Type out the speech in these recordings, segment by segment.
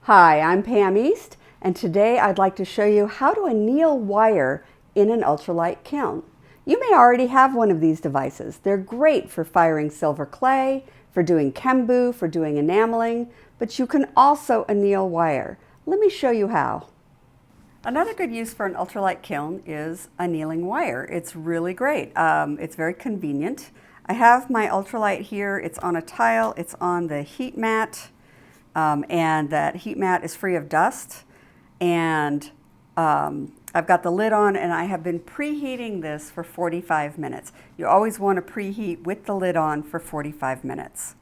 Hi, I'm Pam East, and today I'd like to show you how to anneal wire in an ultralight kiln. You may already have one of these devices. They're great for firing silver clay, for doing chembu, for doing enameling, but you can also anneal wire. Let me show you how. Another good use for an ultralight kiln is annealing wire. It's really great. It's very convenient. I have my ultralight here. It's on a tile. It's on the heat mat. And that heat mat is free of dust, and I've got the lid on, and I have been preheating this for 45 minutes. You always want to preheat with the lid on for 45 minutes.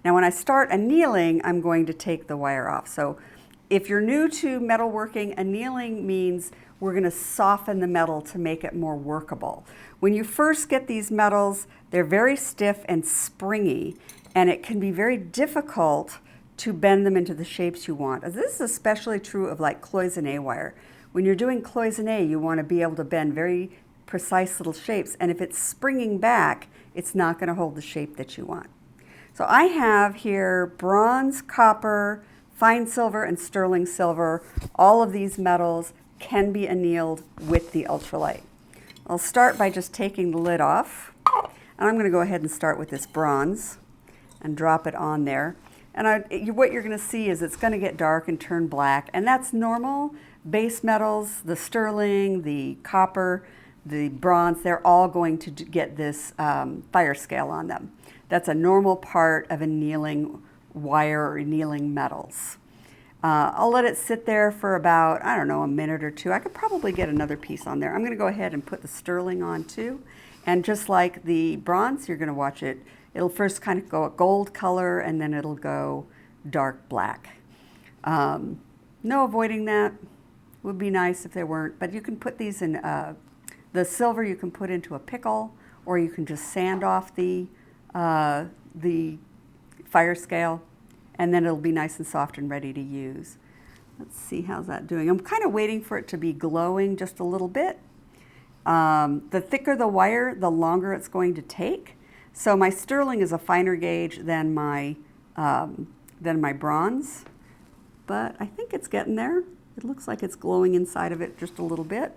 Now when I start annealing, I'm going to take the wire off. So if you're new to metalworking, annealing means we're going to soften the metal to make it more workable. When you first get these metals, they're very stiff and springy, and it can be very difficult to bend them into the shapes you want. This is especially true of like cloisonne wire. When you're doing cloisonne, you want to be able to bend very precise little shapes, and if it's springing back, it's not going to hold the shape that you want. So I have here bronze, copper, fine silver, and sterling silver. All of these metals can be annealed with the ultralight. I'll start by just taking the lid off, and I'm going to go ahead and start with this bronze and drop it on there. And what you're going to see is it's going to get dark and turn black, and that's normal. Base metals, the sterling, the copper, the bronze, they're all going to get this fire scale on them. That's a normal part of annealing wire or annealing metals. I'll let it sit there for about, I don't know, a minute or two. I could probably get another piece on there. I'm going to go ahead and put the sterling on too. And just like the bronze, you're going to watch it. It'll first kind of go a gold color, and then it'll go dark black. No avoiding that. Would be nice if there weren't, but you can put these in, the silver you can put into a pickle, or you can just sand off the fire scale, and then it'll be nice and soft and ready to use. Let's see, how's that doing? I'm kind of waiting for it to be glowing just a little bit. The thicker the wire, the longer it's going to take. So my sterling is a finer gauge than my bronze, but I think it's getting there. It looks like it's glowing inside of it just a little bit.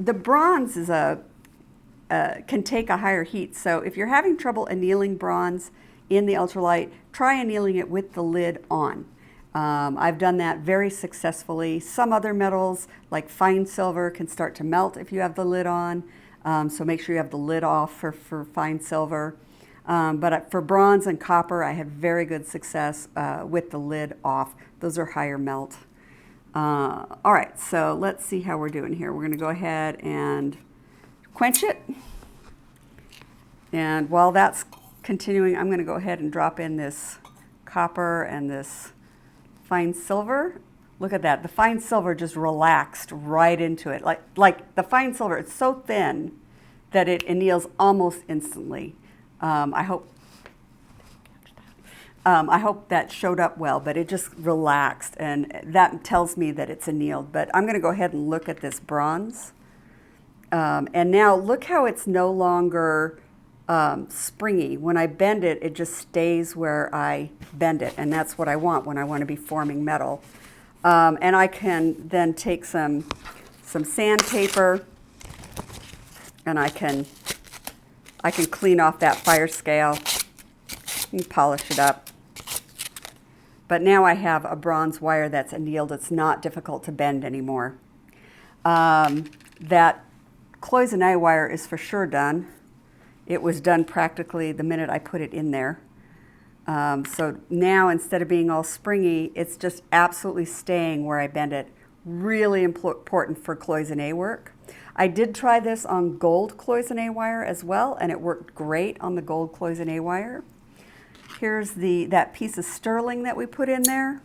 The bronze is can take a higher heat, so if you're having trouble annealing bronze in the ultralight, try annealing it with the lid on. I've done that very successfully. Some other metals, like fine silver, can start to melt if you have the lid on. So make sure you have the lid off for fine silver. But for bronze and copper, I had very good success with the lid off. Those are higher melt. All right, so let's see how we're doing here. We're going to go ahead and quench it. And while that's continuing, I'm going to go ahead and drop in this copper and this fine silver. Look at that. The fine silver just relaxed right into it. Like the fine silver, it's so thin that it anneals almost instantly. I hope that showed up well, but it just relaxed, and that tells me that it's annealed. But I'm going to go ahead and look at this bronze. And now look how it's no longer springy. When I bend it, it just stays where I bend it, and that's what I want when I want to be forming metal. And I can then take some sandpaper, and I can clean off that fire scale and polish it up. But now I have a bronze wire that's annealed. It's not difficult to bend anymore. That cloisonne wire is for sure done. It was done practically the minute I put it in there. So now, instead of being all springy, it's just absolutely staying where I bend it. Really important for cloisonne work. I did try this on gold cloisonne wire as well, and it worked great on the gold cloisonne wire. Here's that piece of sterling that we put in there.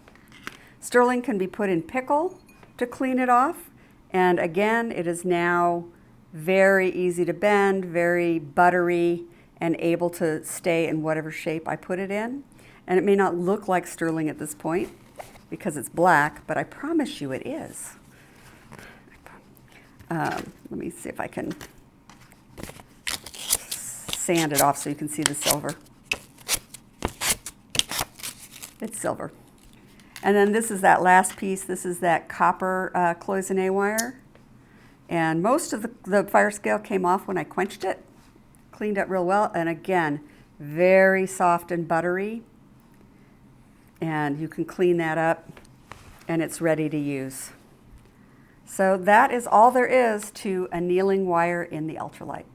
Sterling can be put in pickle to clean it off. And again, it is now very easy to bend, very buttery, and able to stay in whatever shape I put it in. And it may not look like sterling at this point because it's black, but I promise you it is. Let me see if I can sand it off so you can see the silver. It's silver. And then this is that last piece. This is that copper cloisonne wire. And most of the fire scale came off when I quenched it. Cleaned up real well. And again, very soft and buttery. And you can clean that up and it's ready to use. So that is all there is to annealing wire in the Ultralite.